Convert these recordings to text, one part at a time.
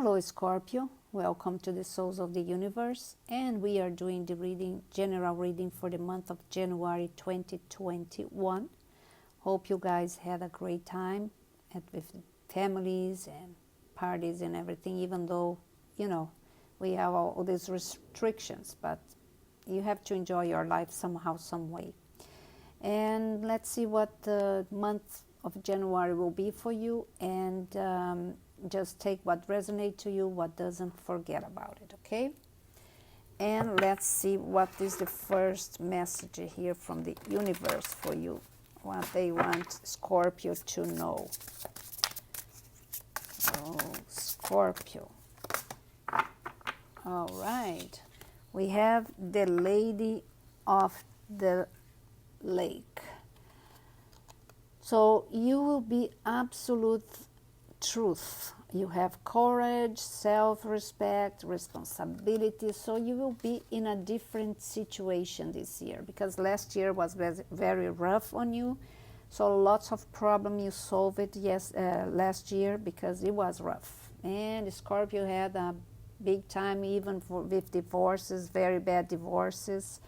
Hello Scorpio, welcome to the Souls of the Universe, and we are doing the general reading for the month of January 2021. Hope you guys had a great time with families and parties and everything, even though, we have all these restrictions, but you have to enjoy your life somehow, some way. And let's see what the month of January will be for you, and just take what resonates to you, what doesn't, forget about it, okay? And let's see what is the first message here from the universe for you, what they want Scorpio to know. Oh, Scorpio. All right. We have the Lady of the Lake. So you will be absolute truth. You have courage, self-respect, responsibility. So you will be in a different situation this year, because last year was very rough on you. So lots of problem you solved it last year because it was rough. And Scorpio had a big time even with divorces, very bad divorces.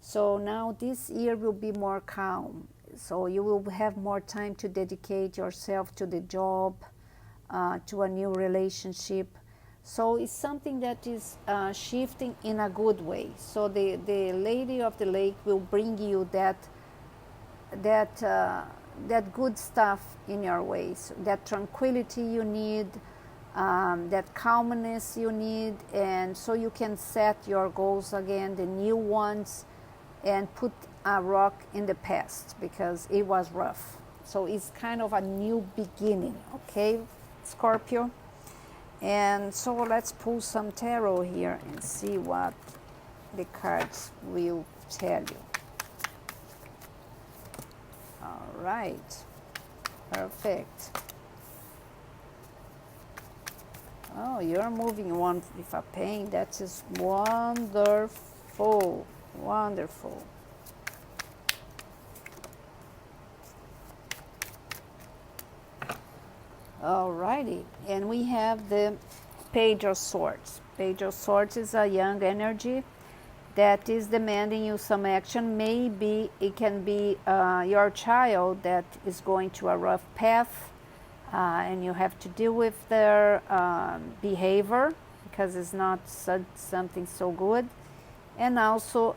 So now this year will be more calm. So you will have more time to dedicate yourself to the job, to a new relationship. So it's something that is shifting in a good way. So the Lady of the Lake will bring you that good stuff in your ways, that tranquility you need, that calmness you need, and so you can set your goals again, the new ones, and put a rock in the past because it was rough. So it's kind of a new beginning, okay, Scorpio? And so let's pull some tarot here and see what the cards will tell you. All right, perfect. Oh, you're moving on with a pain. That is wonderful, wonderful. Alrighty, and we have the Page of Swords. Page of Swords is a young energy that is demanding you some action. Maybe it can be your child that is going to a rough path, and you have to deal with their behavior because it's not something so good. And also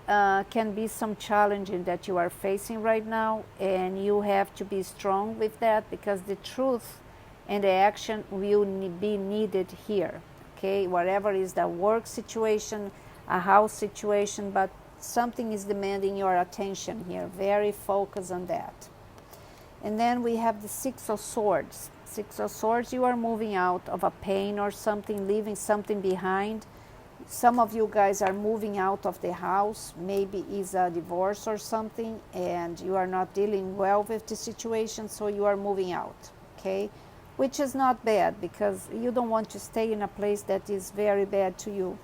can be some challenging that you are facing right now, and you have to be strong with that because the truth and the action will be needed here, okay? Whatever is the work situation, a house situation, but something is demanding your attention here. Very focused on that. And then we have the Six of Swords. Six of Swords, you are moving out of a pain or something, leaving something behind. Some of you guys are moving out of the house, maybe it's a divorce or something, and you are not dealing well with the situation, so you are moving out, okay? Which is not bad because you don't want to stay in a place that is very bad to you.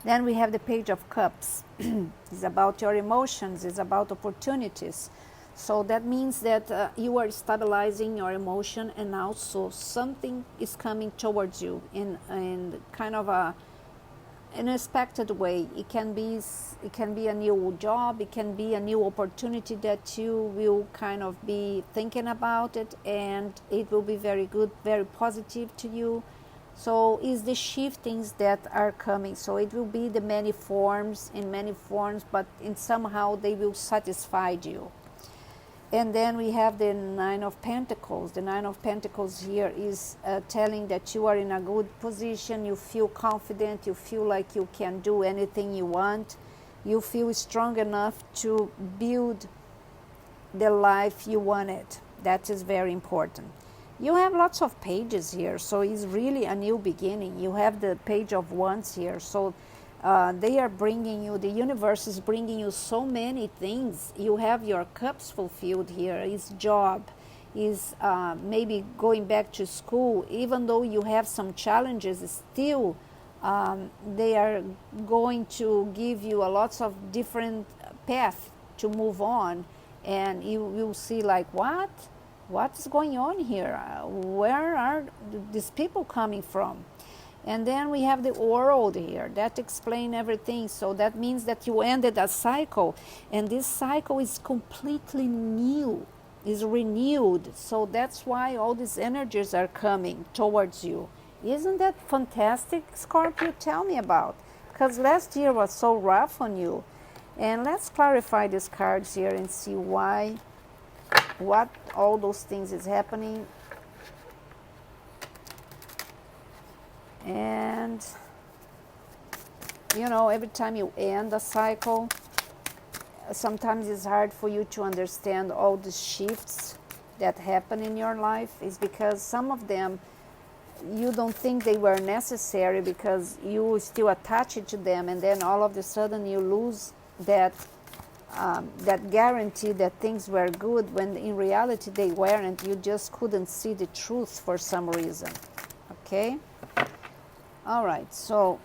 Then we have the Page of Cups. It's about your emotions, it's about opportunities. So that means that you are stabilizing your emotion, and also something is coming towards you in kind of an unexpected way. It can be a new job, it can be a new opportunity that you will kind of be thinking about it, and it will be very good, very positive to you. So it's the shiftings that are coming. So it will be in many forms, but in somehow they will satisfy you. And then we have the Nine of Pentacles. The Nine of Pentacles here is telling that you are in a good position, you feel confident, you feel like you can do anything you want, you feel strong enough to build the life you wanted. That is very important. You have lots of pages here, so it's really a new beginning. You have the Page of Wands here, so they are bringing you, the universe is bringing you so many things. You have your cups fulfilled here. It's job, is maybe going back to school. Even though you have some challenges, still they are going to give you a lots of different paths to move on. And you will see like, what? What's going on here? Where are these people coming from? And then we have the world here. That explains everything. So that means that you ended a cycle, and this cycle is completely new, is renewed. So that's why all these energies are coming towards you. Isn't that fantastic, Scorpio? Tell me about. Because last year was so rough on you. And let's clarify these cards here and see why, what all those things is happening. And, you know, every time you end a cycle, sometimes it's hard for you to understand all the shifts that happen in your life. Is because some of them you don't think they were necessary because you still attach it to them, and then all of a sudden you lose that that guarantee that things were good when in reality they weren't. You just couldn't see the truth for some reason. Okay? All right, so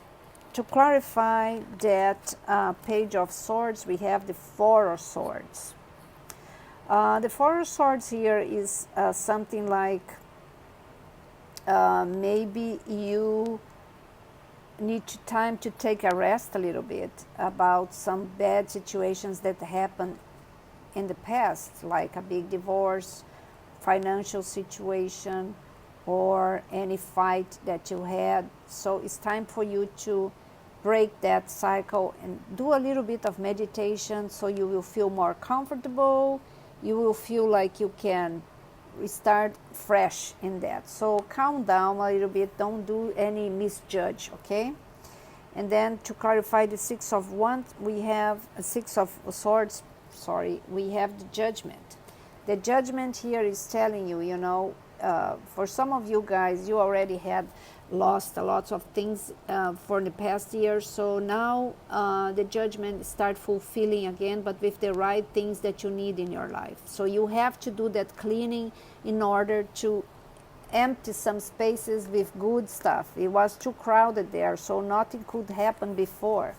to clarify that Page of Swords, we have the Four of Swords. The Four of Swords here is something like maybe you need time to take a rest a little bit about some bad situations that happened in the past, like a big divorce, financial situation, or any fight that you had. So it's time for you to break that cycle and do a little bit of meditation so you will feel more comfortable. You will feel like you can start fresh in that. So calm down a little bit. Don't do any misjudge, okay? And then to clarify the Six of Wands, we have a Six of Swords. Sorry, we have the Judgment. The Judgment here is telling you, you know, for some of you guys, you already had lost a lot of things for the past year. So now the Judgment start fulfilling again, but with the right things that you need in your life. So you have to do that cleaning in order to empty some spaces with good stuff. It was too crowded there, so nothing could happen before.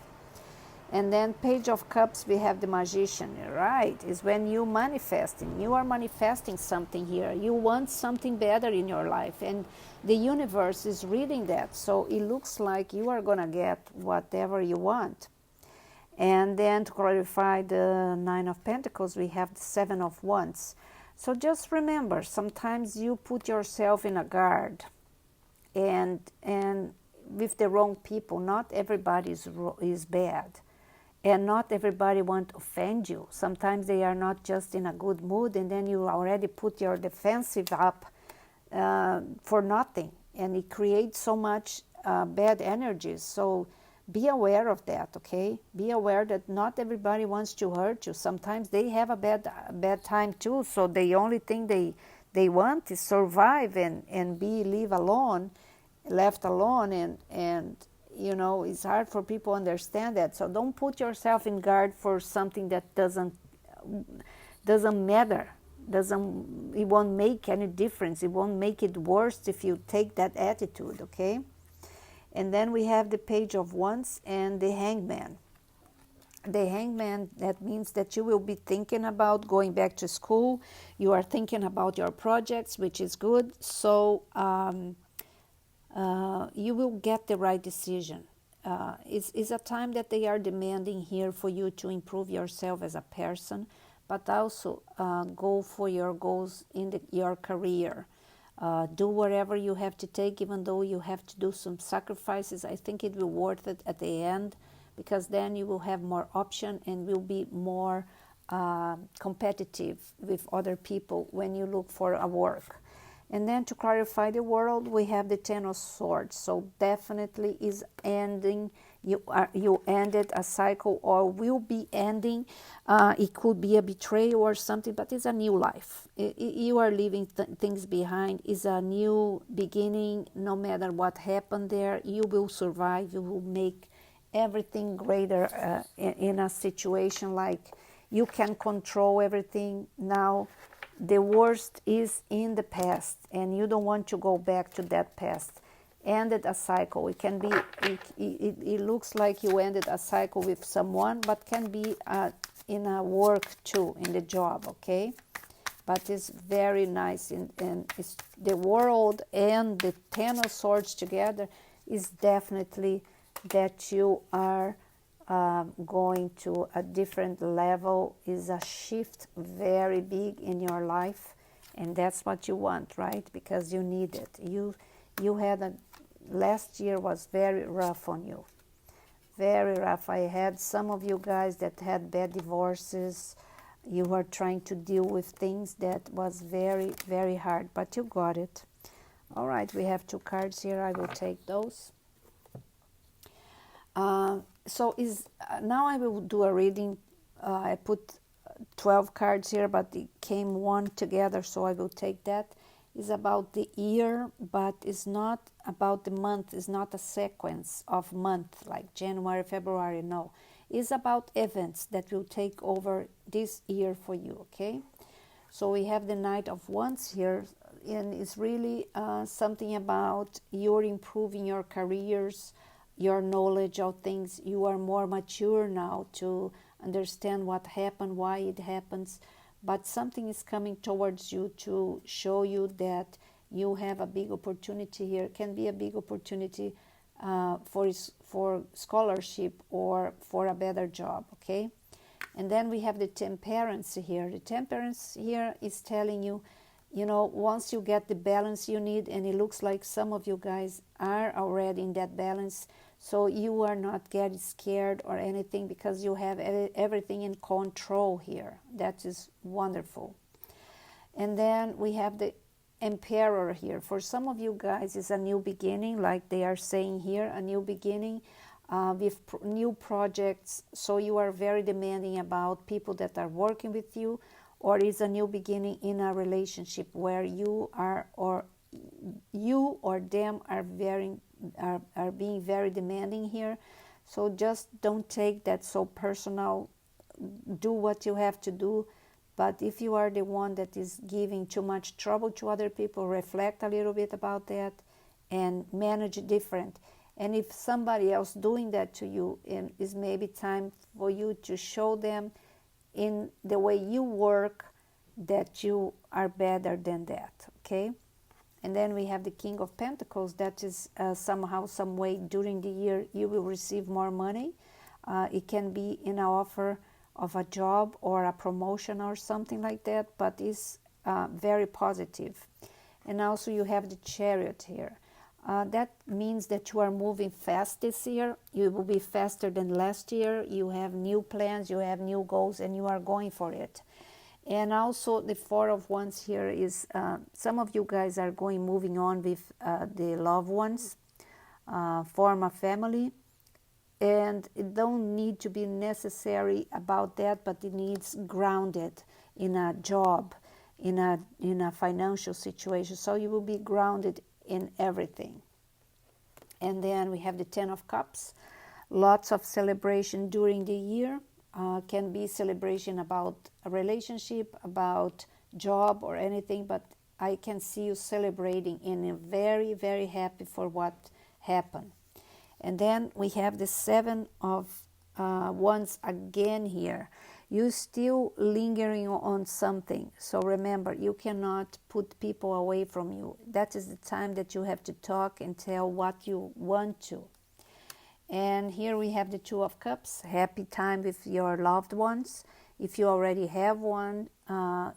And then Page of Cups, we have the Magician, right? Is when you manifesting. You are manifesting something here. You want something better in your life, and the universe is reading that. So it looks like you are gonna get whatever you want. And then to clarify the Nine of Pentacles, we have the Seven of Wands. So just remember, sometimes you put yourself in a guard, and with the wrong people. Not everybody is bad. And not everybody want to offend you. Sometimes they are not just in a good mood, and then you already put your defensive up for nothing. And it creates so much bad energies. So be aware of that, okay? Be aware that not everybody wants to hurt you. Sometimes they have a bad time too, so the only thing they want is survive and be left alone, and you know, it's hard for people to understand that. So don't put yourself in guard for something that doesn't matter. It won't make any difference. It won't make it worse if you take that attitude, okay? And then we have the Page of Wands and the Hangman. The Hangman, that means that you will be thinking about going back to school. You are thinking about your projects, which is good. So you will get the right decision. It's a time that they are demanding here for you to improve yourself as a person, but also go for your goals in your career. Do whatever you have to take, even though you have to do some sacrifices. I think it will be worth it at the end, because then you will have more option and will be more competitive with other people when you look for a work. And then to clarify the world, we have the Ten of Swords. So definitely is ending. You ended a cycle, or will be ending. It could be a betrayal or something, but it's a new life. You are leaving things behind. It's a new beginning. No matter what happened there, you will survive. You will make everything greater in a situation like you can control everything now. The worst is in the past, and you don't want to go back to that past. Ended a cycle. It can be. It looks like you ended a cycle with someone, but can be in a work too, in the job. Okay, but it's very nice, and it's the world and the Ten of Swords together is definitely that you are going to a different level, is a shift very big in your life, and that's what you want, right? Because you need it. You had a last year was very rough on you, very rough. I had some of you guys that had bad divorces. You were trying to deal with things that was very, very hard, but you got it. All right, we have 2 cards here. I will take those. Now I will do a reading. I put 12 cards here, but it came one together, so I will take that. It's about the year, but it's not about the month. It's not a sequence of month like January, February. No, it's about events that will take over this year for you. Okay, so we have the Knight of Wands here, and it's really something about you're improving your careers, your knowledge of things. You are more mature now to understand what happened, why it happens, but something is coming towards you to show you that you have a big opportunity here. It can be a big opportunity for scholarship or for a better job, okay? And then we have the Temperance here. The Temperance here is telling you, you know, once you get the balance you need, and it looks like some of you guys are already in that balance, so you are not getting scared or anything because you have everything in control here. That is wonderful. And then we have the Emperor here. For some of you guys, it's a new beginning, like they are saying here, a new beginning with new projects. So you are very demanding about people that are working with you, or it's a new beginning in a relationship where you are, or you or them are being very demanding here. So just don't take that so personal. Do what you have to do. But if you are the one that is giving too much trouble to other people, reflect a little bit about that and manage it different. And if somebody else doing that to you, it is maybe time for you to show them in the way you work that you are better than that, okay? And then we have the King of Pentacles. That is somehow, some way during the year you will receive more money. It can be in an offer of a job or a promotion or something like that, but it's very positive. And also you have the Chariot here. That means that you are moving fast this year. You will be faster than last year. You have new plans, you have new goals, and you are going for it. And also the Four of Wands here is some of you guys are moving on with the loved ones, form a family, and it don't need to be necessary about that, but it needs grounded in a job, in a financial situation. So you will be grounded in everything. And then we have the Ten of Cups. Lots of celebration during the year. Can be celebration about a relationship, about job or anything, but I can see you celebrating and very, very happy for what happened. And then we have the Seven of Wands again here. You're still lingering on something. So remember, you cannot put people away from you. That is the time that you have to talk and tell what you want to. And here we have the Two of Cups, happy time with your loved ones. If you already have one,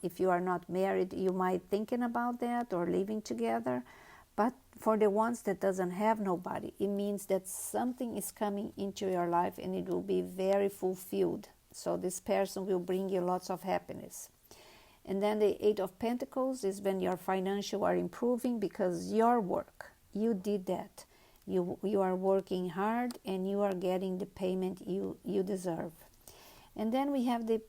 if you are not married, you might thinking about that or living together. But for the ones that doesn't have nobody, it means that something is coming into your life and it will be very fulfilled. So this person will bring you lots of happiness. And then the Eight of Pentacles is when your financial are improving because your work, you did that. You are working hard and you are getting the payment you deserve. And then we have the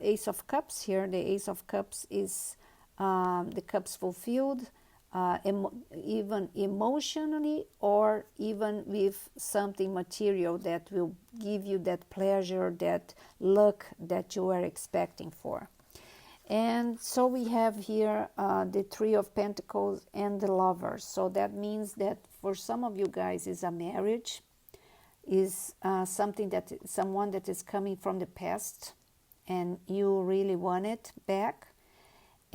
Ace of Cups here. The Ace of Cups is the cups fulfilled, even emotionally or even with something material that will give you that pleasure, that luck that you are expecting for. And so we have here the Three of Pentacles and the Lovers. So that means that for some of you guys is a marriage, is someone that is coming from the past and you really want it back.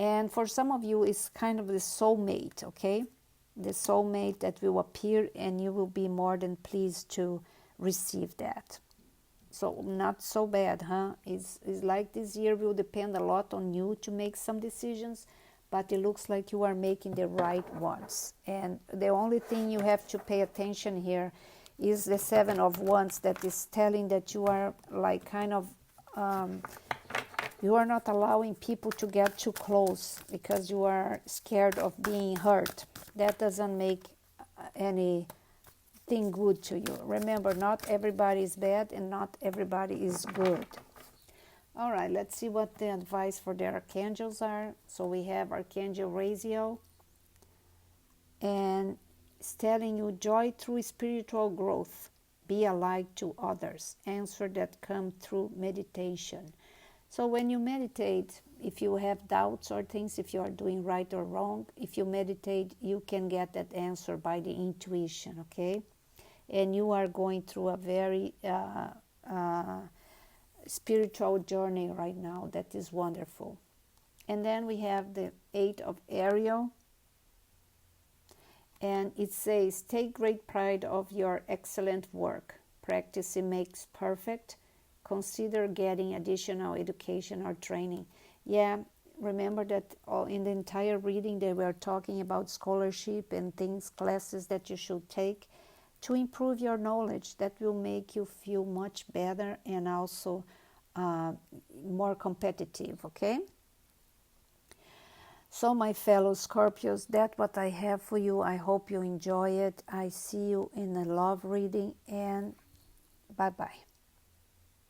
And for some of you, it's kind of the soulmate, okay? The soulmate that will appear, and you will be more than pleased to receive that. So not so bad, huh? It's like this year will depend a lot on you to make some decisions, but it looks like you are making the right ones. And the only thing you have to pay attention here is the Seven of Wands, that is telling that you are like kind of you are not allowing people to get too close because you are scared of being hurt. That doesn't make anything good to you. Remember, not everybody is bad and not everybody is good. All right, let's see what the advice for the archangels are. So we have Archangel Raziel, and it's telling you joy through spiritual growth. Be a light to others. Answer that come through meditation. So when you meditate, if you have doubts or things, if you are doing right or wrong, if you meditate, you can get that answer by the intuition, okay? And you are going through a very spiritual journey right now that is wonderful. And then we have the Eight of Ariel, and it says, take great pride of your excellent work. Practicing makes perfect. Consider getting additional education or training. Yeah, remember that in the entire reading they were talking about scholarship and things, classes that you should take to improve your knowledge. That will make you feel much better and also more competitive, okay? So my fellow Scorpios, that's what I have for you. I hope you enjoy it. I see you in a love reading, and bye-bye.